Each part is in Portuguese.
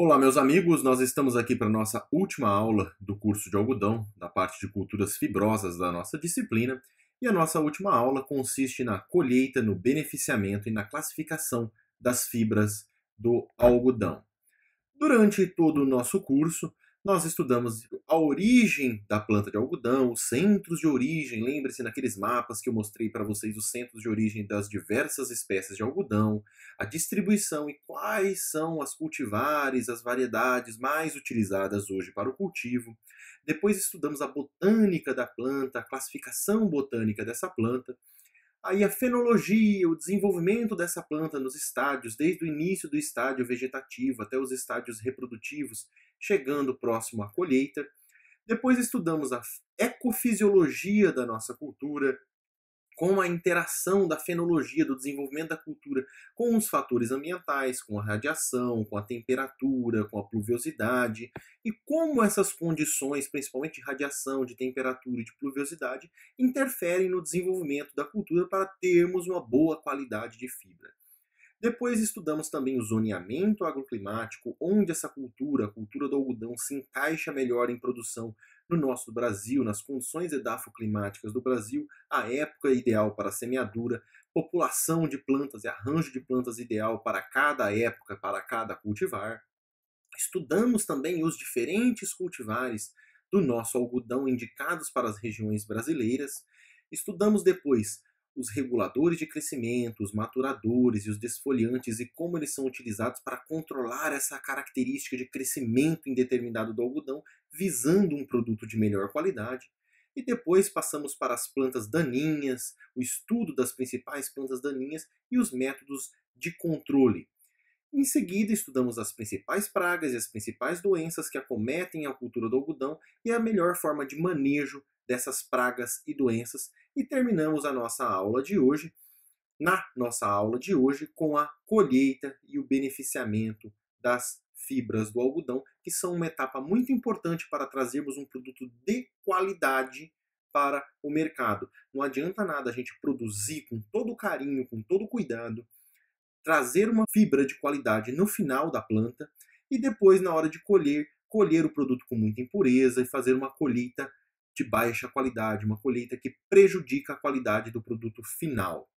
Olá, meus amigos, nós estamos aqui para a nossa última aula do curso de algodão, da parte de culturas fibrosas da nossa disciplina, e a nossa última aula consiste na colheita, no beneficiamento e na classificação das fibras do algodão. Durante todo o nosso curso, nós estudamos a origem da planta de algodão, os centros de origem. Lembre-se naqueles mapas que eu mostrei para vocês, os centros de origem das diversas espécies de algodão, a distribuição e quais são as cultivares, as variedades mais utilizadas hoje para o cultivo. Depois estudamos a botânica da planta, a classificação botânica dessa planta. Aí a fenologia, o desenvolvimento dessa planta nos estádios, desde o início do estádio vegetativo até os estádios reprodutivos, chegando próximo à colheita. Depois estudamos a ecofisiologia da nossa cultura, com a interação da fenologia, do desenvolvimento da cultura com os fatores ambientais, com a radiação, com a temperatura, com a pluviosidade, e como essas condições, principalmente de radiação, de temperatura e de pluviosidade, interferem no desenvolvimento da cultura para termos uma boa qualidade de fibra. Depois estudamos também o zoneamento agroclimático, onde essa cultura, a cultura do algodão, se encaixa melhor em produção no nosso Brasil, nas condições edafoclimáticas do Brasil, a época ideal para a semeadura, população de plantas e arranjo de plantas ideal para cada época, para cada cultivar. Estudamos também os diferentes cultivares do nosso algodão indicados para as regiões brasileiras. Estudamos depois os reguladores de crescimento, os maturadores e os desfoliantes e como eles são utilizados para controlar essa característica de crescimento indeterminado do algodão, visando um produto de melhor qualidade. E depois passamos para as plantas daninhas, o estudo das principais plantas daninhas e os métodos de controle. Em seguida, estudamos as principais pragas e as principais doenças que acometem a cultura do algodão e a melhor forma de manejo dessas pragas e doenças. E terminamos a nossa aula de hoje, com a colheita e o beneficiamento das fibras do algodão, que são uma etapa muito importante para trazermos um produto de qualidade para o mercado. Não adianta nada a gente produzir com todo carinho, com todo cuidado, trazer uma fibra de qualidade no final da planta e depois, na hora de colher o produto com muita impureza e fazer uma colheita de baixa qualidade, uma colheita que prejudica a qualidade do produto final.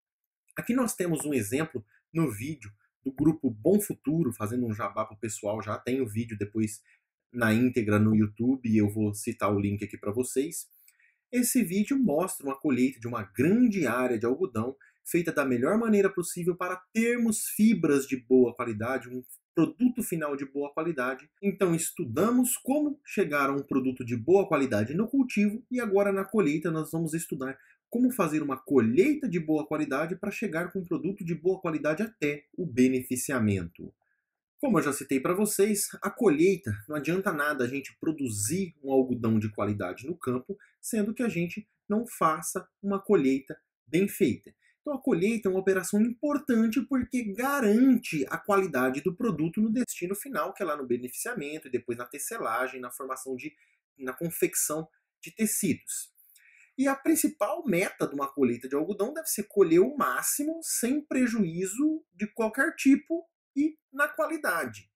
Aqui nós temos um exemplo no vídeo do grupo Bom Futuro, fazendo um jabá para o pessoal, já tem o vídeo depois na íntegra no YouTube e eu vou citar o link aqui para vocês. Esse vídeo mostra uma colheita de uma grande área de algodão feita da melhor maneira possível para termos fibras de boa qualidade, um produto final de boa qualidade. Então estudamos como chegar a um produto de boa qualidade no cultivo e agora na colheita nós vamos estudar como fazer uma colheita de boa qualidade para chegar com um produto de boa qualidade até o beneficiamento. Como eu já citei para vocês, a colheita, não adianta nada a gente produzir um algodão de qualidade no campo, sendo que a gente não faça uma colheita bem feita. Então a colheita é uma operação importante porque garante a qualidade do produto no destino final, que é lá no beneficiamento e depois na tecelagem, na confecção de tecidos. E a principal meta de uma colheita de algodão deve ser colher o máximo sem prejuízo de qualquer tipo e na qualidade.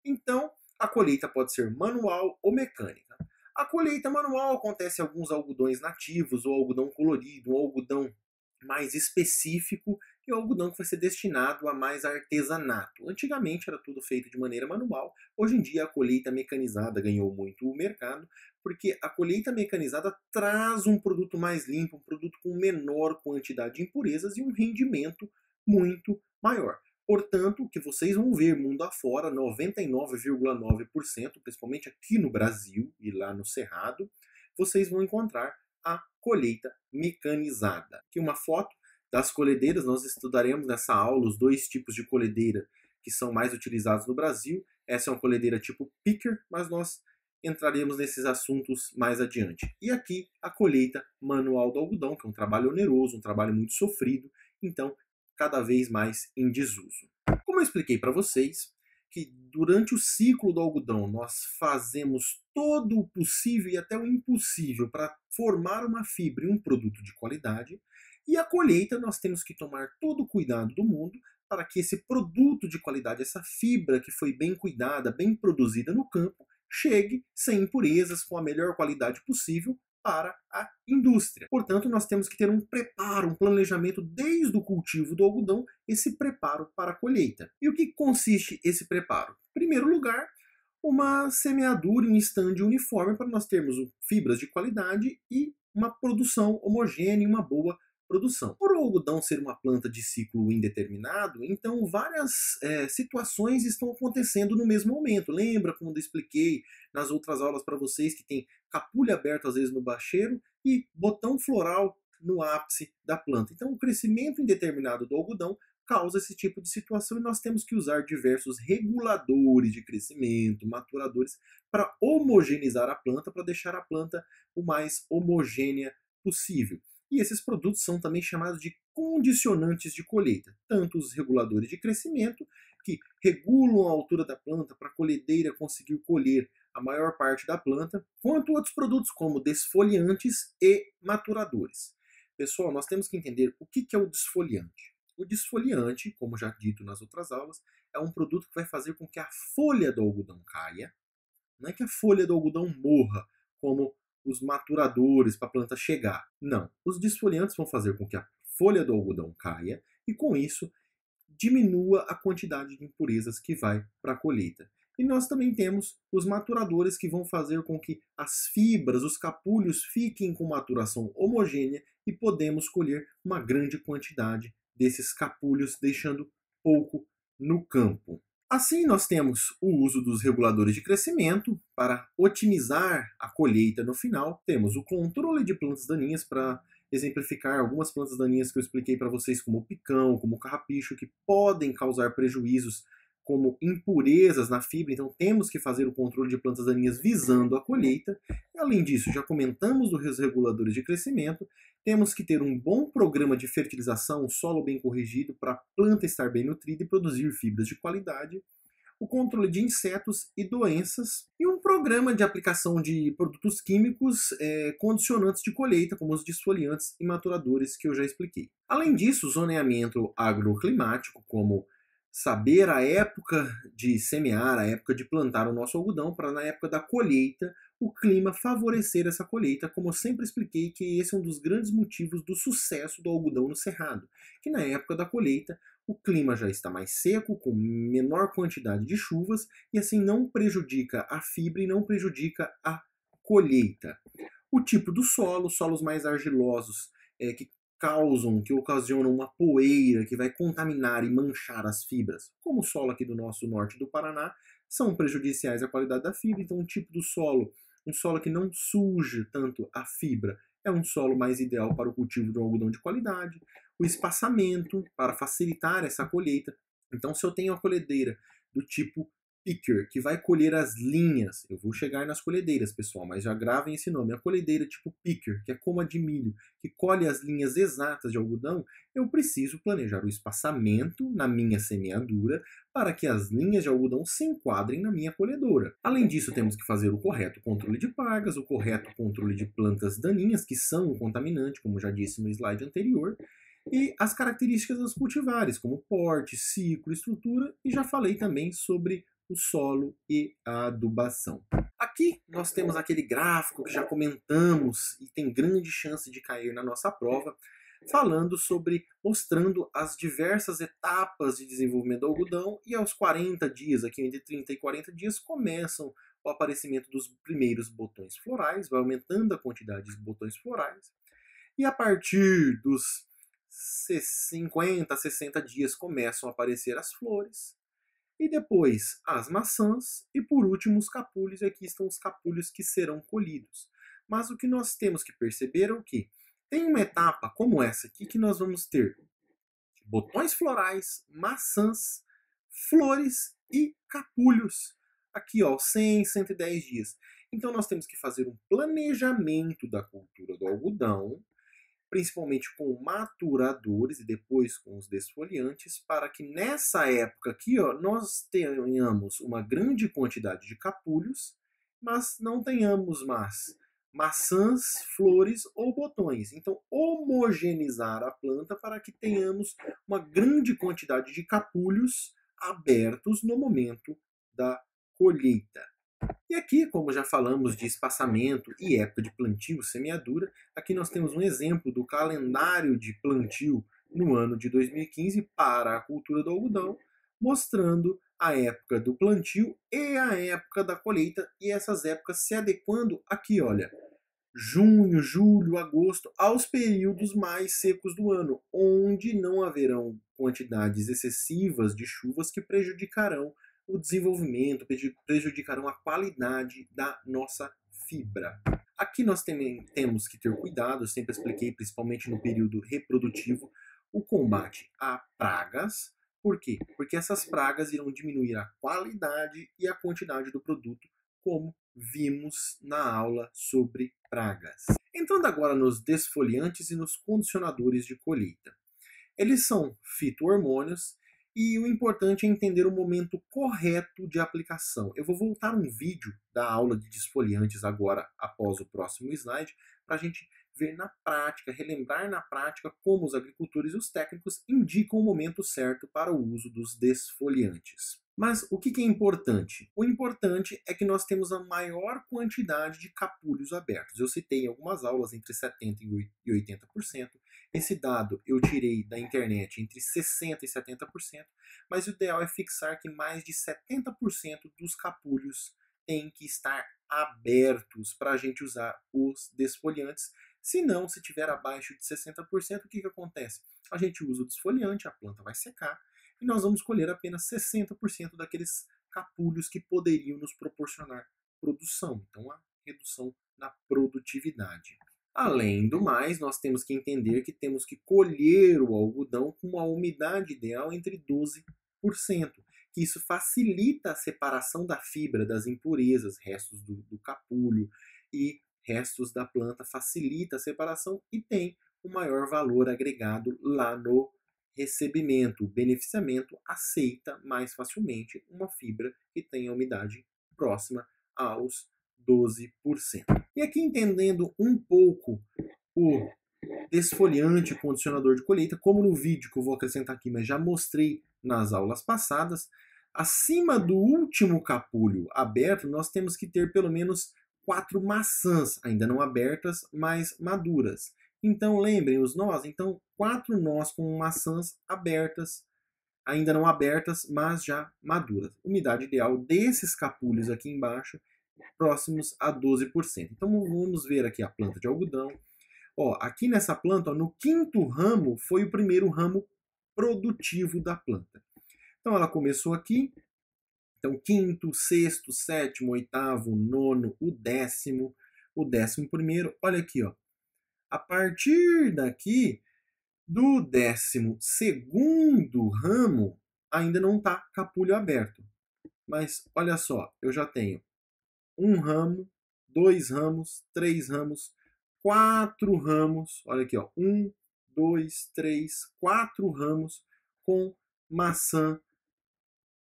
Então, a colheita pode ser manual ou mecânica. A colheita manual acontece em alguns algodões nativos, ou algodão colorido, ou algodão mais específico, e o algodão que vai ser destinado a mais artesanato. Antigamente era tudo feito de maneira manual, hoje em dia a colheita mecanizada ganhou muito o mercado, porque a colheita mecanizada traz um produto mais limpo, um produto com menor quantidade de impurezas e um rendimento muito maior. Portanto, o que vocês vão ver mundo afora, 99,9%, principalmente aqui no Brasil e lá no Cerrado, vocês vão encontrar a colheita mecanizada. Aqui uma foto das colhedeiras, nós estudaremos nessa aula os dois tipos de colhedeira que são mais utilizados no Brasil. Essa é uma colhedeira tipo picker, mas nós entraremos nesses assuntos mais adiante. E aqui a colheita manual do algodão, que é um trabalho oneroso, um trabalho muito sofrido, então cada vez mais em desuso. Como eu expliquei para vocês, que durante o ciclo do algodão nós fazemos todo o possível e até o impossível para formar uma fibra e um produto de qualidade, e a colheita nós temos que tomar todo o cuidado do mundo para que esse produto de qualidade, essa fibra que foi bem cuidada, bem produzida no campo, chegue sem impurezas, com a melhor qualidade possível para a indústria. Portanto, nós temos que ter um preparo, um planejamento desde o cultivo do algodão, esse preparo para a colheita. E o que consiste esse preparo? Em primeiro lugar, uma semeadura em estande uniforme para nós termos fibras de qualidade e uma produção homogênea e uma boa produção. Por o algodão ser uma planta de ciclo indeterminado, então várias situações estão acontecendo no mesmo momento. Lembra quando eu expliquei nas outras aulas para vocês que tem capulho aberto às vezes no bacheiro e botão floral no ápice da planta. Então o crescimento indeterminado do algodão causa esse tipo de situação e nós temos que usar diversos reguladores de crescimento, maturadores, para homogeneizar a planta, para deixar a planta o mais homogênea possível. E esses produtos são também chamados de condicionantes de colheita, tanto os reguladores de crescimento, que regulam a altura da planta para a colhedeira conseguir colher a maior parte da planta, quanto outros produtos como desfoliantes e maturadores. Pessoal, nós temos que entender o que é o desfoliante. O desfoliante, como já dito nas outras aulas, é um produto que vai fazer com que a folha do algodão caia. Não é que a folha do algodão morra, como os maturadores para a planta chegar. Não. Os desfoliantes vão fazer com que a folha do algodão caia e, com isso, diminua a quantidade de impurezas que vai para a colheita. E nós também temos os maturadores que vão fazer com que as fibras, os capulhos fiquem com maturação homogênea e podemos colher uma grande quantidade desses capulhos, deixando pouco no campo. Assim, nós temos o uso dos reguladores de crescimento para otimizar a colheita no final. Temos o controle de plantas daninhas para exemplificar algumas plantas daninhas que eu expliquei para vocês, como o picão, como o carrapicho, que podem causar prejuízos como impurezas na fibra, então temos que fazer o controle de plantas daninhas visando a colheita. Além disso, já comentamos dos reguladores de crescimento, temos que ter um bom programa de fertilização, um solo bem corrigido para a planta estar bem nutrida e produzir fibras de qualidade, o controle de insetos e doenças e um programa de aplicação de produtos químicos condicionantes de colheita, como os desfoliantes e maturadores que eu já expliquei. Além disso, o zoneamento agroclimático, como saber a época de semear, a época de plantar o nosso algodão, para na época da colheita o clima favorecer essa colheita, como eu sempre expliquei que esse é um dos grandes motivos do sucesso do algodão no cerrado, que na época da colheita o clima já está mais seco, com menor quantidade de chuvas, e assim não prejudica a fibra e não prejudica a colheita. O tipo do solo, solos mais argilosos, que ocasionam uma poeira que vai contaminar e manchar as fibras, como o solo aqui do nosso norte do Paraná, são prejudiciais à qualidade da fibra. Então, um tipo do solo, um solo que não suje tanto a fibra, é um solo mais ideal para o cultivo de um algodão de qualidade. O espaçamento, para facilitar essa colheita. Então, se eu tenho a colhedeira do tipo picker, que vai colher as linhas, eu vou chegar nas colhedeiras, pessoal, mas já gravem esse nome, a colhedeira tipo picker, que é como a de milho, que colhe as linhas exatas de algodão, eu preciso planejar o espaçamento na minha semeadura para que as linhas de algodão se enquadrem na minha colhedora. Além disso, temos que fazer o correto controle de pragas, o correto controle de plantas daninhas, que são um contaminante, como já disse no slide anterior, e as características dos cultivares, como porte, ciclo, estrutura, e já falei também sobre o solo e a adubação. Aqui nós temos aquele gráfico que já comentamos e tem grande chance de cair na nossa prova, falando sobre, mostrando as diversas etapas de desenvolvimento do algodão, e aos 40 dias, aqui entre 30 e 40 dias, começam o aparecimento dos primeiros botões florais, vai aumentando a quantidade de botões florais, e a partir dos 50, 60 dias começam a aparecer as flores, e depois as maçãs, e por último os capulhos, e aqui estão os capulhos que serão colhidos. Mas o que nós temos que perceber é o que? Tem uma etapa como essa aqui que nós vamos ter botões florais, maçãs, flores e capulhos. Aqui, ó, 100, 110 dias. Então nós temos que fazer um planejamento da cultura do algodão, principalmente com maturadores e depois com os desfoliantes, para que nessa época aqui, ó, nós tenhamos uma grande quantidade de capulhos, mas não tenhamos mais maçãs, flores ou botões. Então, homogeneizar a planta para que tenhamos uma grande quantidade de capulhos abertos no momento da colheita. E aqui, como já falamos de espaçamento e época de plantio, semeadura, aqui nós temos um exemplo do calendário de plantio no ano de 2015 para a cultura do algodão, mostrando a época do plantio e a época da colheita, e essas épocas se adequando aqui, olha, junho, julho, agosto, aos períodos mais secos do ano, onde não haverão quantidades excessivas de chuvas que prejudicarão o desenvolvimento, prejudicarão a qualidade da nossa fibra. Aqui nós também temos que ter cuidado, eu sempre expliquei, principalmente no período reprodutivo, o combate a pragas. Por quê? Porque essas pragas irão diminuir a qualidade e a quantidade do produto, como vimos na aula sobre pragas. Entrando agora nos desfoliantes e nos condicionadores de colheita. Eles são fito-hormônios e o importante é entender o momento correto de aplicação. Eu vou voltar um vídeo da aula de desfoliantes agora, após o próximo slide, para a gente ver na prática, relembrar na prática como os agricultores e os técnicos indicam o momento certo para o uso dos desfoliantes. Mas o que é importante? O importante é que nós temos a maior quantidade de capulhos abertos. Eu citei em algumas aulas entre 70% e 80%. Esse dado eu tirei da internet entre 60% e 70%, mas o ideal é fixar que mais de 70% dos capulhos têm que estar abertos para a gente usar os desfoliantes. Se não, se tiver abaixo de 60%, o que acontece? A gente usa o desfoliante, a planta vai secar, e nós vamos colher apenas 60% daqueles capulhos que poderiam nos proporcionar produção. Então, a redução na produtividade. Além do mais, nós temos que entender que temos que colher o algodão com uma umidade ideal entre 12%, que isso facilita a separação da fibra das impurezas, restos do capulho e restos da planta, facilita a separação e tem um maior valor agregado lá no recebimento. O beneficiamento aceita mais facilmente uma fibra que tenha umidade próxima aos 12%. E aqui, entendendo um pouco o desfoliante condicionador de colheita, como no vídeo que eu vou acrescentar aqui, mas já mostrei nas aulas passadas, acima do último capulho aberto, nós temos que ter pelo menos 4 maçãs, ainda não abertas, mas maduras. Então, lembrem os nós, então 4 nós com maçãs abertas, ainda não abertas, mas já maduras. Umidade ideal desses capulhos aqui embaixo, próximos a 12%. Então, vamos ver aqui a planta de algodão. Ó, aqui nessa planta, ó, no 5º ramo, foi o primeiro ramo produtivo da planta. Então, ela começou aqui. Então, 5º, 6º, 7º, 8º, 9º, o 10º, o 11º. Olha aqui, ó. A partir daqui, do 12º ramo, ainda não está capulho aberto. Mas, olha só, eu já tenho 1 ramo, 2 ramos, 3 ramos, 4 ramos. Olha aqui, ó. 1, 2, 3, 4 ramos com maçã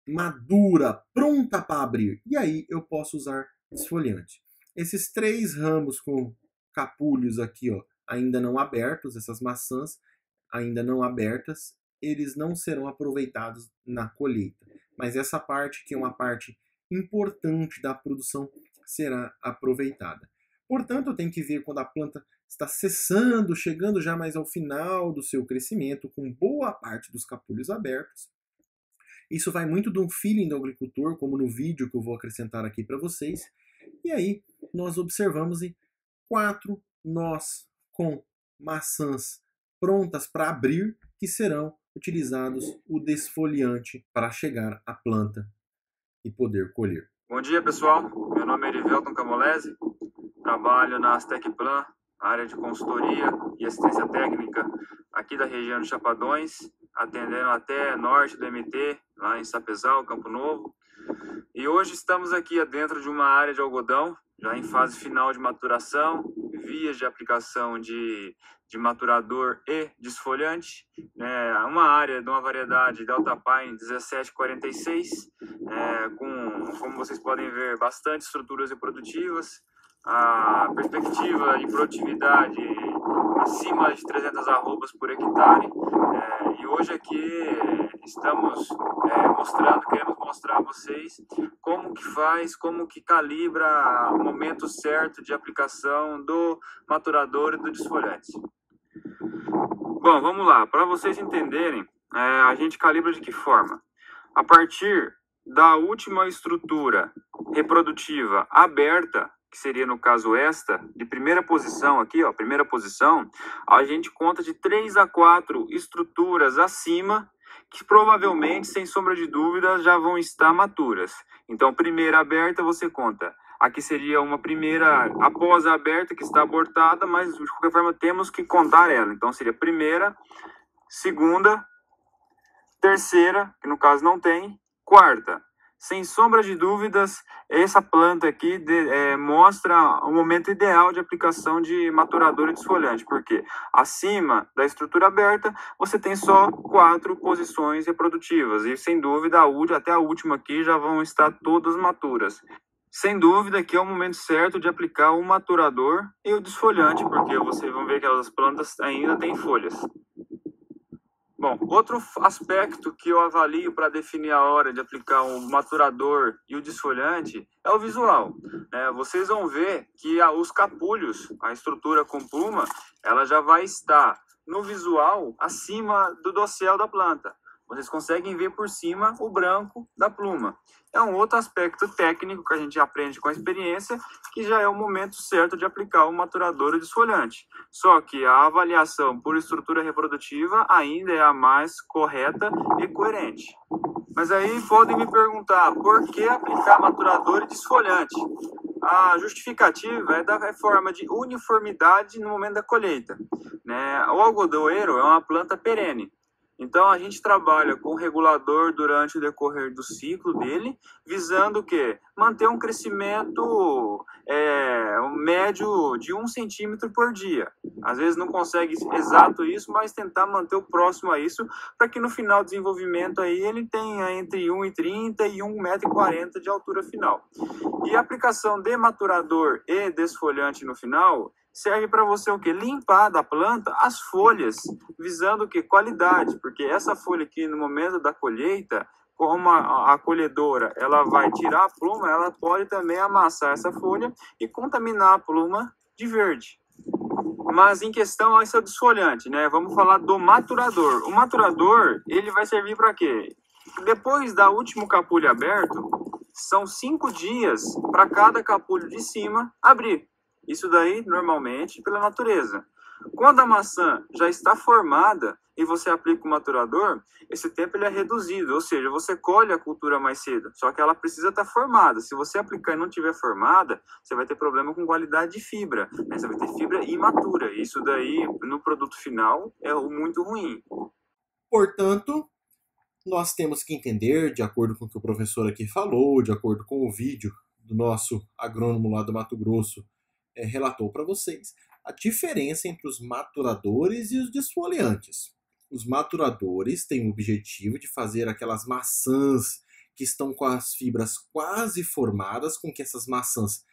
madura, pronta para abrir. E aí eu posso usar desfoliante. Esses 3 ramos com capulhos aqui, ó, ainda não abertos, essas maçãs ainda não abertas, eles não serão aproveitados na colheita. Mas essa parte, que é uma parte importante da produção, será aproveitada. Portanto, eu tenho que ver quando a planta está cessando, chegando já mais ao final do seu crescimento, com boa parte dos capulhos abertos. Isso vai muito de um feeling do agricultor, como no vídeo que eu vou acrescentar aqui para vocês. E aí, nós observamos 4 nós com maçãs prontas para abrir, que serão utilizados o desfoliante para chegar à planta e poder colher. Bom dia, pessoal. Meu nome é Erivelton Camolese, trabalho na Astecplan, área de consultoria e assistência técnica aqui da região de Chapadões, atendendo até norte do MT, lá em Sapezal, Campo Novo. E hoje estamos aqui dentro de uma área de algodão, já em fase final de maturação, vias de aplicação de maturador e desfoliante, uma área de uma variedade Delta Pine 1746, como vocês podem ver, bastante estruturas reprodutivas, a perspectiva de produtividade acima de 300 arrobas por hectare. E hoje aqui estamos queremos mostrar a vocês como que faz, como que calibra o momento certo de aplicação do maturador e do desfolhante. Bom, vamos lá, para vocês entenderem, a gente calibra de que forma? A partir da última estrutura reprodutiva aberta, que seria no caso esta, de primeira posição aqui, ó, primeira posição, a gente conta de 3 a 4 estruturas acima, que provavelmente, sem sombra de dúvida, já vão estar maturas. Então, primeira aberta, você conta. Aqui seria uma primeira, após a aberta, que está abortada, mas de qualquer forma temos que contar ela. Então, seria primeira, segunda, terceira, que no caso não tem, quarta. Sem sombra de dúvidas, essa planta aqui mostra o momento ideal de aplicação de maturador e desfolhante, porque acima da estrutura aberta, você tem só 4 posições reprodutivas, e sem dúvida, até a última aqui já vão estar todas maturas. Sem dúvida que é o momento certo de aplicar o maturador e o desfolhante, porque vocês vão ver que as plantas ainda têm folhas. Bom, outro aspecto que eu avalio para definir a hora de aplicar o maturador e o desfolhante é o visual. Vocês vão ver que os capulhos, a estrutura com pluma, ela já vai estar no visual acima do dossel da planta. Vocês conseguem ver por cima o branco da pluma. É um outro aspecto técnico que a gente aprende com a experiência, que já é o momento certo de aplicar o maturador e o desfolhante. Só que a avaliação por estrutura reprodutiva ainda é a mais correta e coerente. Mas aí podem me perguntar, por que aplicar maturador e desfolhante? A justificativa é da forma de uniformidade no momento da colheita. O algodoeiro é uma planta perene. Então, a gente trabalha com o regulador durante o decorrer do ciclo dele, visando o quê? Manter um crescimento médio de 1 centímetro por dia. Às vezes não consegue exato isso, mas tentar manter o próximo a isso, para que no final do desenvolvimento aí ele tenha entre 1,30 e 1,40 m de altura final. E a aplicação de maturador e desfolhante no final serve para você o quê? Limpar da planta as folhas, visando o quê? Qualidade, porque essa folha aqui no momento da colheita, como a colhedora ela vai tirar a pluma, ela pode também amassar essa folha e contaminar a pluma de verde. Mas em questão esse é o desfolhante, Vamos falar do maturador. O maturador, ele vai servir para quê? Depois da último capulho aberto, são 5 dias para cada capulho de cima abrir. Isso daí, normalmente, pela natureza. Quando a maçã já está formada e você aplica o maturador, esse tempo ele é reduzido, ou seja, você colhe a cultura mais cedo, só que ela precisa estar formada. Se você aplicar e não estiver formada, você vai ter problema com qualidade de fibra, Você vai ter fibra imatura. Isso daí, no produto final, é muito ruim. Portanto, nós temos que entender, de acordo com o que o professor aqui falou, de acordo com o vídeo do nosso agrônomo lá do Mato Grosso, relatou para vocês, a diferença entre os maturadores e os desfoliantes. Os maturadores têm o objetivo de fazer aquelas maçãs que estão com as fibras quase formadas, com que essas maçãs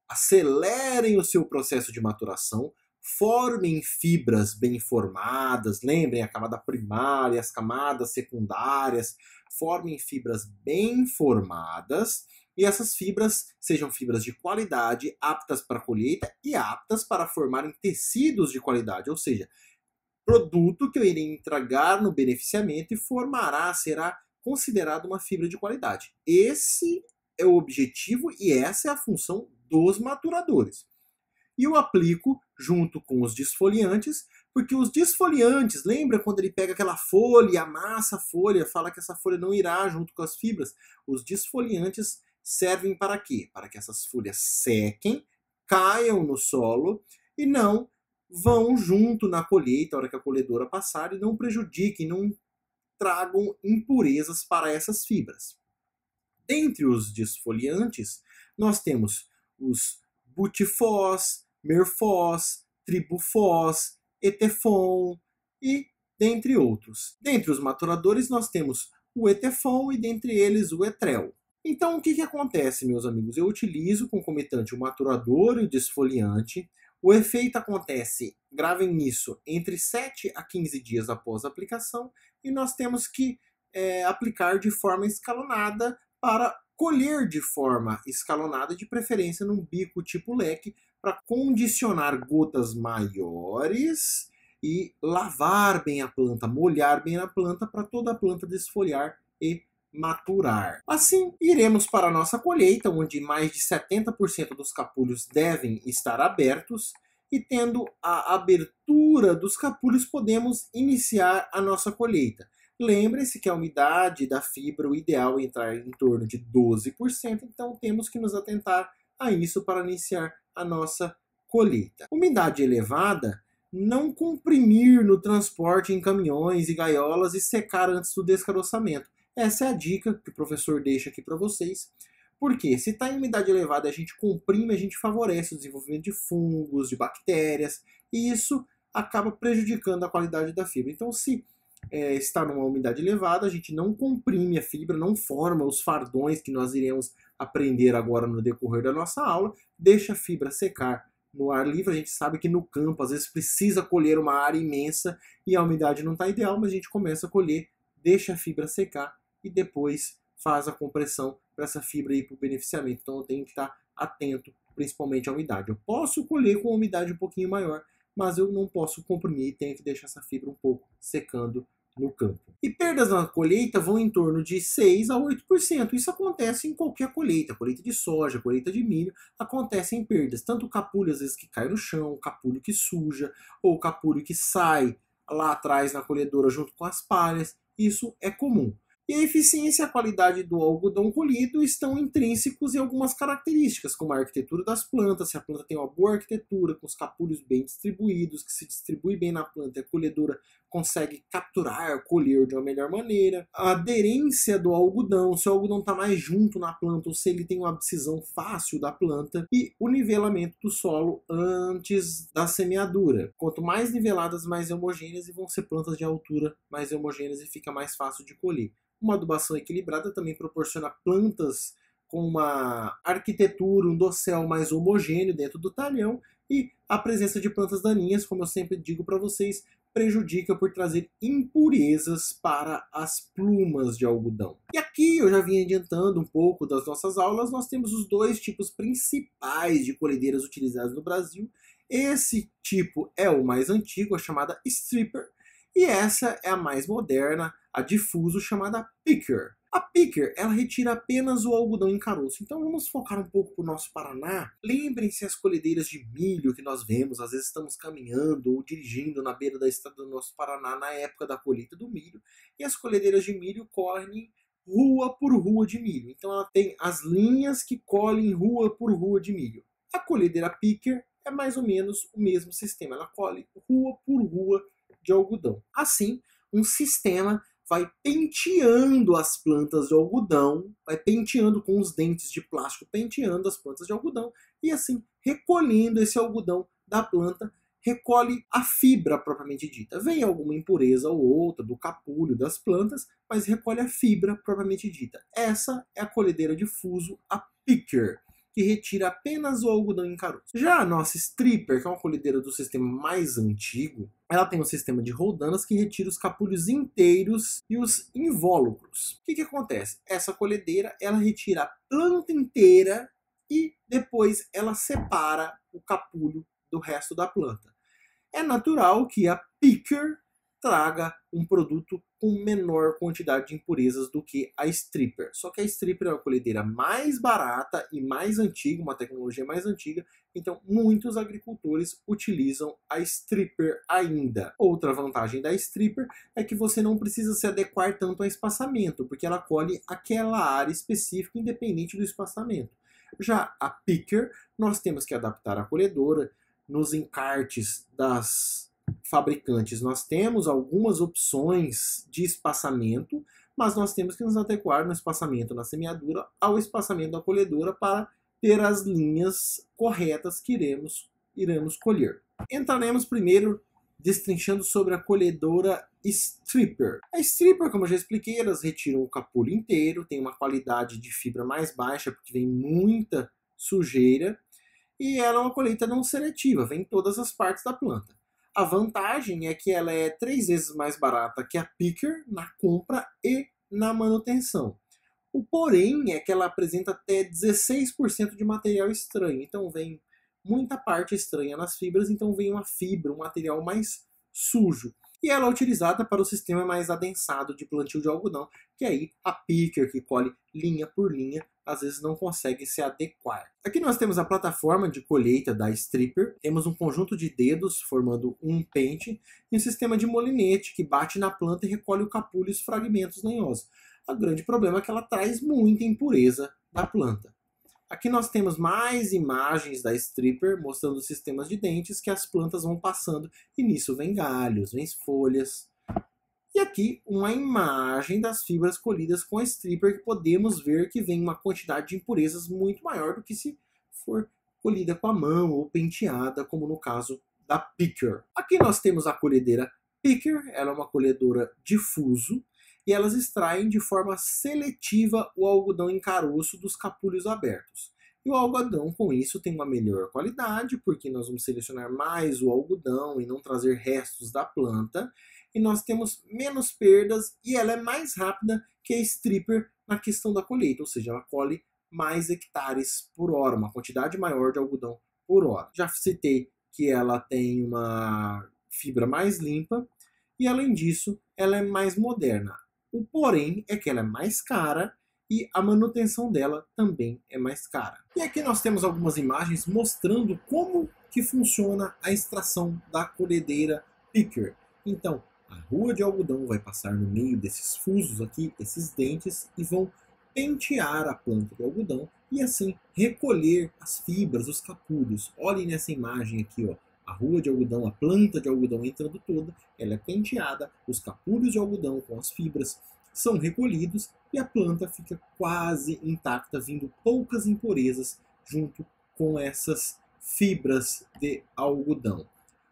acelerem o seu processo de maturação, formem fibras bem formadas, lembrem a camada primária, as camadas secundárias, formem fibras bem formadas, e essas fibras sejam fibras de qualidade, aptas para colheita e aptas para formarem tecidos de qualidade, ou seja, produto que eu irei entregar no beneficiamento e será considerado uma fibra de qualidade. Esse é o objetivo e essa é a função dos maturadores. E eu aplico junto com os desfoliantes, porque os desfoliantes, lembra quando ele pega aquela folha e amassa a folha, fala que essa folha não irá junto com as fibras? Os desfoliantes servem para quê? Para que essas folhas sequem, caiam no solo e não vão junto na colheita, a hora que a colhedora passar, e não prejudiquem, não tragam impurezas para essas fibras. Dentre os desfoliantes, nós temos os butifós, merfós, tribufós, etefon e dentre outros. Dentre os maturadores, nós temos o etefon e dentre eles o etrel. Então, o que acontece, meus amigos? Eu utilizo concomitante o maturador e o desfoliante. O efeito acontece, gravem nisso, entre 7 a 15 dias após a aplicação, e nós temos que aplicar de forma escalonada para colher de forma escalonada, de preferência num bico tipo leque, para condicionar gotas maiores e lavar bem a planta, molhar bem a planta para toda a planta desfolhar e maturar. Assim, iremos para a nossa colheita, onde mais de 70% dos capulhos devem estar abertos, e tendo a abertura dos capulhos, podemos iniciar a nossa colheita. Lembre-se que a umidade da fibra, o ideal é entrar em torno de 12%, então temos que nos atentar a isso para iniciar a nossa colheita. Umidade elevada, não comprimir no transporte em caminhões e gaiolas e secar antes do descaroçamento. Essa é a dica que o professor deixa aqui para vocês. Porque se está em umidade elevada, a gente comprime, a gente favorece o desenvolvimento de fungos, de bactérias, e isso acaba prejudicando a qualidade da fibra. Então, se está numa umidade elevada, a gente não comprime a fibra, não forma os fardões que nós iremos aprender agora no decorrer da nossa aula, deixa a fibra secar no ar livre. A gente sabe que no campo, às vezes, precisa colher uma área imensa e a umidade não está ideal, mas a gente começa a colher, deixa a fibra secar e depois faz a compressão para essa fibra ir para o beneficiamento. Então eu tenho que estar atento, principalmente à umidade. Eu posso colher com uma umidade um pouquinho maior, mas eu não posso comprimir e tenho que deixar essa fibra um pouco secando no campo. E perdas na colheita vão em torno de 6 a 8%. Isso acontece em qualquer colheita. Colheita de soja, colheita de milho, acontecem perdas. Tanto o capulho às vezes que cai no chão, o capulho que suja, ou o capulho que sai lá atrás na colhedora junto com as palhas. Isso é comum. E a eficiência e a qualidade do algodão colhido estão intrínsecos em algumas características, como a arquitetura das plantas, se a planta tem uma boa arquitetura, com os capulhos bem distribuídos, que se distribui bem na planta, a colhedora consegue capturar, colher de uma melhor maneira. A aderência do algodão, se o algodão está mais junto na planta, ou se ele tem uma abscisão fácil da planta. E o nivelamento do solo antes da semeadura. Quanto mais niveladas, mais homogêneas, e vão ser plantas de altura mais homogêneas e fica mais fácil de colher. Uma adubação equilibrada também proporciona plantas com uma arquitetura, um dossel mais homogêneo dentro do talhão, e a presença de plantas daninhas, como eu sempre digo para vocês, prejudica por trazer impurezas para as plumas de algodão. E aqui eu já vim adiantando um pouco das nossas aulas, nós temos os dois tipos principais de colhedeiras utilizadas no Brasil. Esse tipo é o mais antigo, a chamada stripper, e essa é a mais moderna, a difuso, chamada picker. A picker, ela retira apenas o algodão em caroço. Então vamos focar um pouco para o nosso Paraná. Lembrem-se as colhedeiras de milho que nós vemos, às vezes estamos caminhando ou dirigindo na beira da estrada do nosso Paraná na época da colheita do milho, e as colhedeiras de milho correm rua por rua de milho. Então ela tem as linhas que colhem rua por rua de milho. A colhedeira picker é mais ou menos o mesmo sistema, ela colhe rua por rua de algodão. Assim, um sistema vai penteando as plantas de algodão, vai penteando com os dentes de plástico, penteando as plantas de algodão, e assim, recolhendo esse algodão da planta, recolhe a fibra propriamente dita. Vem alguma impureza ou outra do capulho das plantas, mas recolhe a fibra propriamente dita. Essa é a colhedeira difuso, a picker, que retira apenas o algodão em caroço. Já a nossa stripper, que é uma colhedeira do sistema mais antigo, ela tem um sistema de roldanas que retira os capulhos inteiros e os invólucros. O que acontece? Essa colhedeira, ela retira a planta inteira e depois ela separa o capulho do resto da planta. É natural que a picker traga um produto com menor quantidade de impurezas do que a stripper. Só que a stripper é uma colhedeira mais barata e mais antiga, uma tecnologia mais antiga, então muitos agricultores utilizam a stripper ainda. Outra vantagem da stripper é que você não precisa se adequar tanto ao espaçamento, porque ela colhe aquela área específica independente do espaçamento. Já a picker, nós temos que adaptar a colhedora. Nos encartes das fabricantes, nós temos algumas opções de espaçamento, mas nós temos que nos adequar no espaçamento na semeadura ao espaçamento da colhedora para ter as linhas corretas que iremos colher. Entraremos primeiro destrinchando sobre a colhedora Stripper. A Stripper, como eu já expliquei, elas retiram o capulho inteiro, tem uma qualidade de fibra mais baixa, porque vem muita sujeira, e ela é uma colheita não seletiva, vem em todas as partes da planta. A vantagem é que ela é 3 vezes mais barata que a picker na compra e na manutenção. O porém é que ela apresenta até 16% de material estranho, então vem muita parte estranha nas fibras, então vem uma fibra, um material mais sujo. E ela é utilizada para o sistema mais adensado de plantio de algodão, que aí a picker, que colhe linha por linha, às vezes não consegue se adequar. Aqui nós temos a plataforma de colheita da Stripper, temos um conjunto de dedos formando um pente e um sistema de molinete que bate na planta e recolhe o capulho e os fragmentos lenhosos. O grande problema é que ela traz muita impureza da planta. Aqui nós temos mais imagens da Stripper mostrando os sistemas de dentes que as plantas vão passando e nisso vem galhos, vem folhas. E aqui uma imagem das fibras colhidas com a Stripper que podemos ver que vem uma quantidade de impurezas muito maior do que se for colhida com a mão ou penteada, como no caso da picker. Aqui nós temos a colhedeira picker, ela é uma colhedora de fuso, e elas extraem de forma seletiva o algodão em caroço dos capulhos abertos. E o algodão, com isso, tem uma melhor qualidade, porque nós vamos selecionar mais o algodão e não trazer restos da planta. E nós temos menos perdas e ela é mais rápida que a Stripper na questão da colheita, ou seja, ela colhe mais hectares por hora, uma quantidade maior de algodão por hora. Já citei que ela tem uma fibra mais limpa e, além disso, ela é mais moderna. O porém é que ela é mais cara e a manutenção dela também é mais cara. E aqui nós temos algumas imagens mostrando como que funciona a extração da colhedeira picker. Então, a rua de algodão vai passar no meio desses fusos aqui, esses dentes, e vão pentear a planta de algodão e assim recolher as fibras, os capulhos. Olhem nessa imagem aqui, ó. A rua de algodão, a planta de algodão entrando toda, ela é penteada, os capulhos de algodão com as fibras são recolhidos e a planta fica quase intacta, vindo poucas impurezas junto com essas fibras de algodão.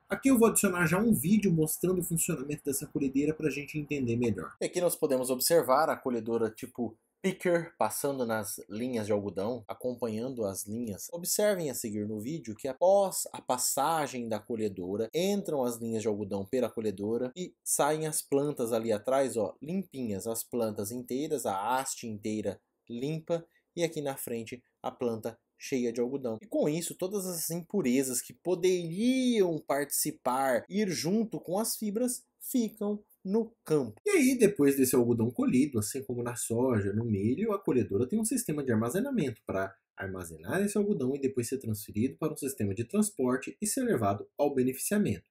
Aqui eu vou adicionar já um vídeo mostrando o funcionamento dessa colhedeira para a gente entender melhor. E aqui nós podemos observar a colhedora tipo picker passando nas linhas de algodão, acompanhando as linhas. Observem a seguir no vídeo que após a passagem da colhedora, entram as linhas de algodão pela colhedora e saem as plantas ali atrás, ó, limpinhas, as plantas inteiras, a haste inteira limpa e aqui na frente a planta cheia de algodão. E com isso, todas as impurezas que poderiam participar, ir junto com as fibras, ficam no campo. E aí, depois desse algodão colhido, assim como na soja, no milho, a colhedora tem um sistema de armazenamento para armazenar esse algodão e depois ser transferido para um sistema de transporte e ser levado ao beneficiamento.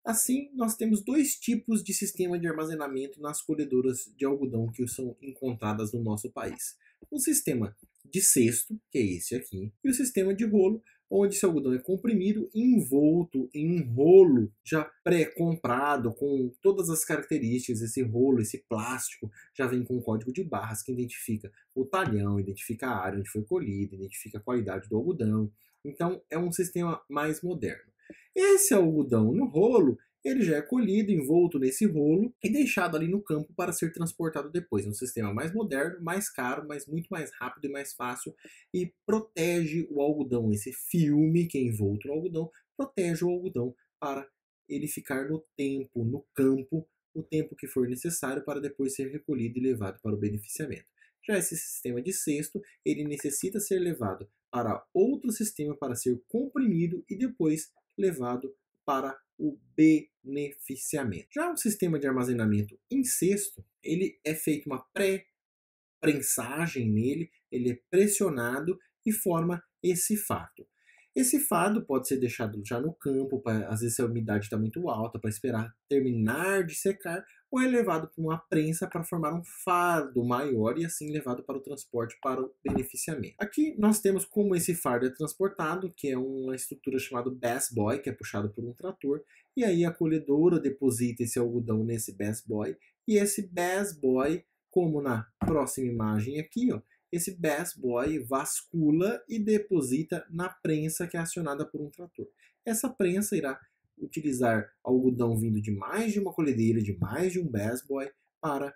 Assim, nós temos 2 tipos de sistema de armazenamento nas colhedoras de algodão que são encontradas no nosso país. O sistema de cesto, que é esse aqui, e o sistema de rolo, onde esse algodão é comprimido e envolto em um rolo já pré-comprado, com todas as características. Esse rolo, esse plástico, já vem com um código de barras que identifica o talhão, identifica a área onde foi colhido, identifica a qualidade do algodão. Então, é um sistema mais moderno. Esse algodão no rolo, ele já é colhido, envolto nesse rolo e deixado ali no campo para ser transportado depois. É um sistema mais moderno, mais caro, mas muito mais rápido e mais fácil e protege o algodão. Esse filme que é envolto no algodão protege o algodão para ele ficar no tempo, no campo, o tempo que for necessário para depois ser recolhido e levado para o beneficiamento. Já esse sistema de cesto, ele necessita ser levado para outro sistema para ser comprimido e depois levado para o beneficiamento. Já o sistema de armazenamento em cesto, ele é feito uma pré-prensagem nele, ele é pressionado e forma esse fardo. Esse fardo pode ser deixado já no campo, às vezes a umidade está muito alta, para esperar terminar de secar, ou é levado para uma prensa para formar um fardo maior e assim levado para o transporte para o beneficiamento. Aqui nós temos como esse fardo é transportado, que é uma estrutura chamada Bass Boy, que é puxado por um trator, e aí a colhedora deposita esse algodão nesse Bass Boy, e esse Bass Boy, como na próxima imagem aqui, ó, esse Bass Boy vascula e deposita na prensa que é acionada por um trator. Essa prensa irá utilizar algodão vindo de mais de uma colhedeira, de mais de um bass boy, para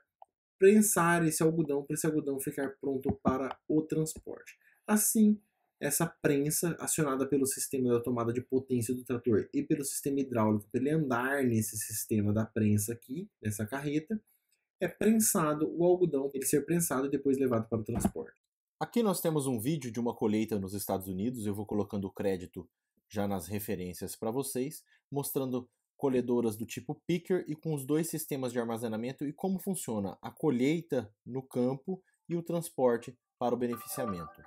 prensar esse algodão, para esse algodão ficar pronto para o transporte. Assim, essa prensa, acionada pelo sistema da tomada de potência do trator e pelo sistema hidráulico, para ele andar nesse sistema da prensa aqui, nessa carreta, é prensado o algodão, ele ser prensado e depois levado para o transporte. Aqui nós temos um vídeo de uma colheita nos Estados Unidos, eu vou colocando o crédito já nas referências para vocês, mostrando colhedoras do tipo picker e com os dois sistemas de armazenamento e como funciona a colheita no campo e o transporte para o beneficiamento.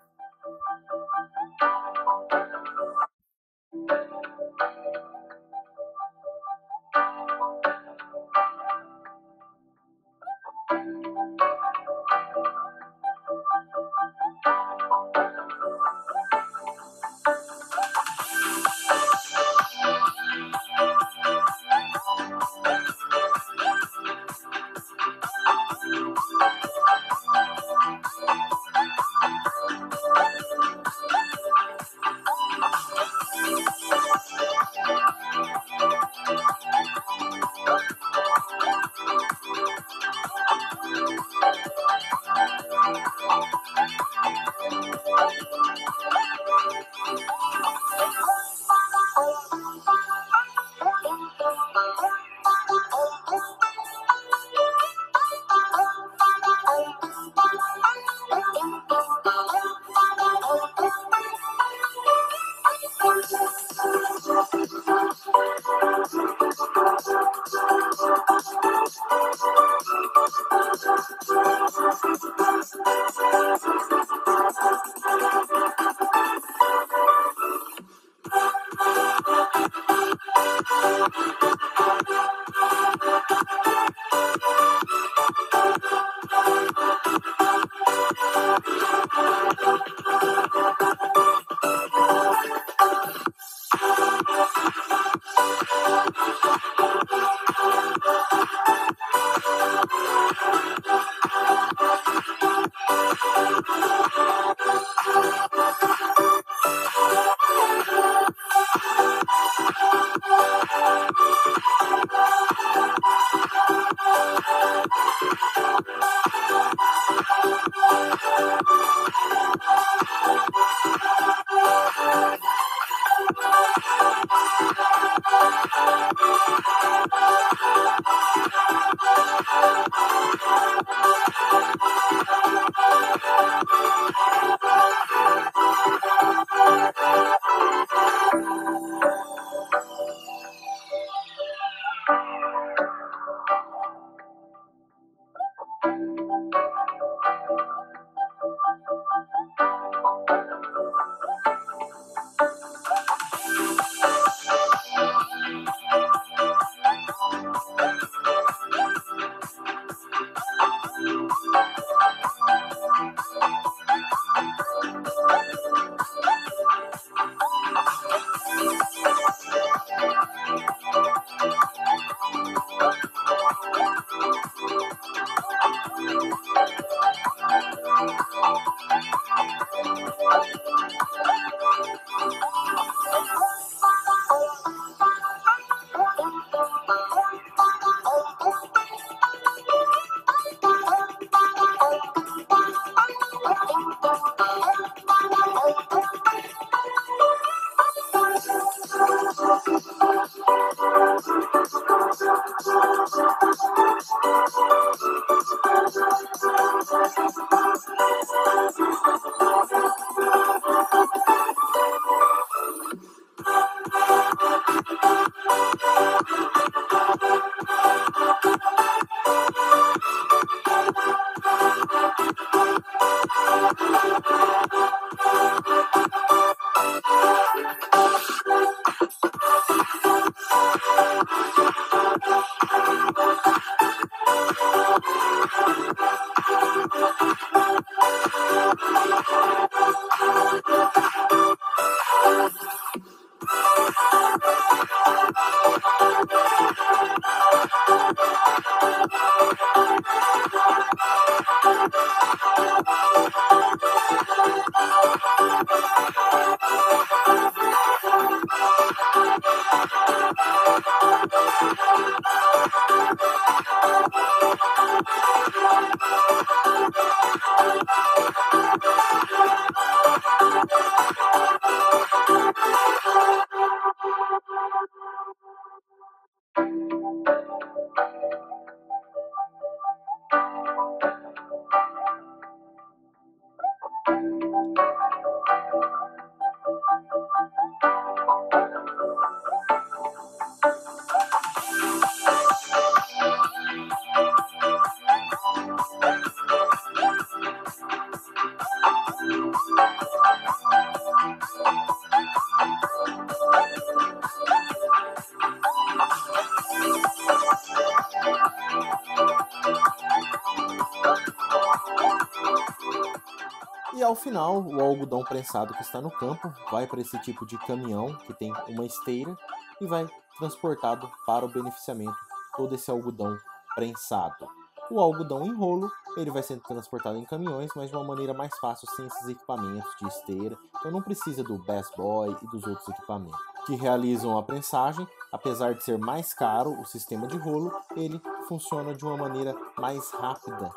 final, o algodão prensado que está no campo vai para esse tipo de caminhão que tem uma esteira e vai transportado para o beneficiamento todo esse algodão prensado. O algodão em rolo, ele vai sendo transportado em caminhões, mas de uma maneira mais fácil sem esses equipamentos de esteira. Então não precisa do Bass Boy e dos outros equipamentos que realizam a prensagem. Apesar de ser mais caro o sistema de rolo, ele funciona de uma maneira mais rápida.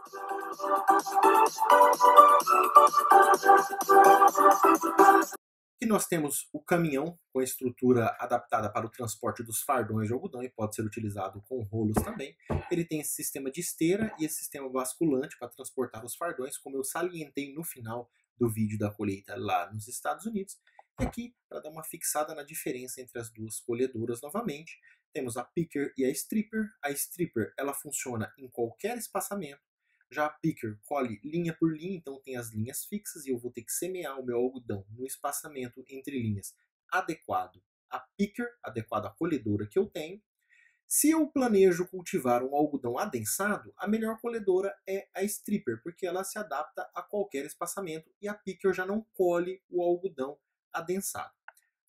Aqui nós temos o caminhão com a estrutura adaptada para o transporte dos fardões de algodão e pode ser utilizado com rolos também. Ele tem esse sistema de esteira e esse sistema basculante para transportar os fardões, como eu salientei no final do vídeo da colheita lá nos Estados Unidos. E aqui, para dar uma fixada na diferença entre as duas colhedoras novamente, temos a picker e a stripper. A stripper ela funciona em qualquer espaçamento. Já a picker colhe linha por linha, então tem as linhas fixas e eu vou ter que semear o meu algodão no espaçamento entre linhas adequado à picker, adequado à colhedora que eu tenho. Se eu planejo cultivar um algodão adensado, a melhor colhedora é a stripper, porque ela se adapta a qualquer espaçamento e a picker já não colhe o algodão adensado.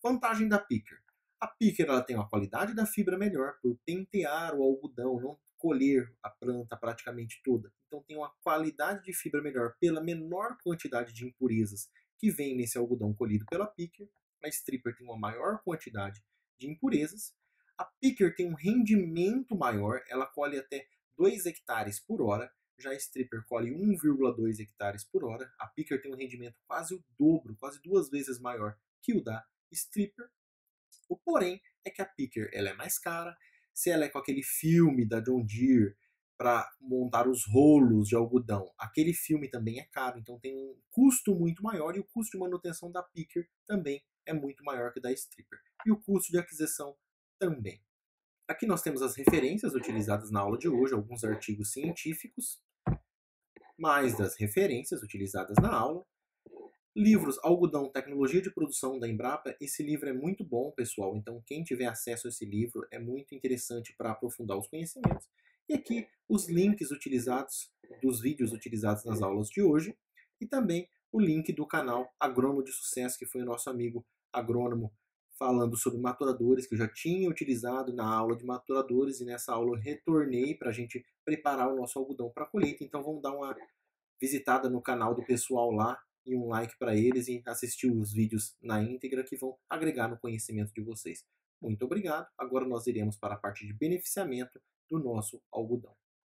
Vantagem da picker. A picker ela tem uma qualidade da fibra melhor por pentear o algodão, não colher a planta praticamente toda. Então tem uma qualidade de fibra melhor pela menor quantidade de impurezas que vem nesse algodão colhido pela picker. A stripper tem uma maior quantidade de impurezas. A picker tem um rendimento maior, ela colhe até 2 hectares por hora. Já a stripper colhe 1,2 hectares por hora. A picker tem um rendimento quase o dobro, quase 2 vezes maior que o da stripper. O porém é que a picker ela é mais cara. Se ela é com aquele filme da John Deere para montar os rolos de algodão, aquele filme também é caro, então tem um custo muito maior e o custo de manutenção da picker também é muito maior que da stripper. E o custo de aquisição também. Aqui nós temos as referências utilizadas na aula de hoje, alguns artigos científicos, mais das referências utilizadas na aula. Livros Algodão, Tecnologia de Produção da Embrapa. Esse livro é muito bom, pessoal. Então, quem tiver acesso a esse livro é muito interessante para aprofundar os conhecimentos. E aqui os links utilizados dos vídeos utilizados nas aulas de hoje. E também o link do canal Agrônomo de Sucesso, que foi o nosso amigo agrônomo falando sobre maturadores, que eu já tinha utilizado na aula de maturadores. E nessa aula eu retornei para a gente preparar o nosso algodão para a colheita. Então, vamos dar uma visitada no canal do pessoal lá e um like para eles e assistir os vídeos na íntegra que vão agregar no conhecimento de vocês. Muito obrigado. Agora nós iremos para a parte de beneficiamento do nosso algodão.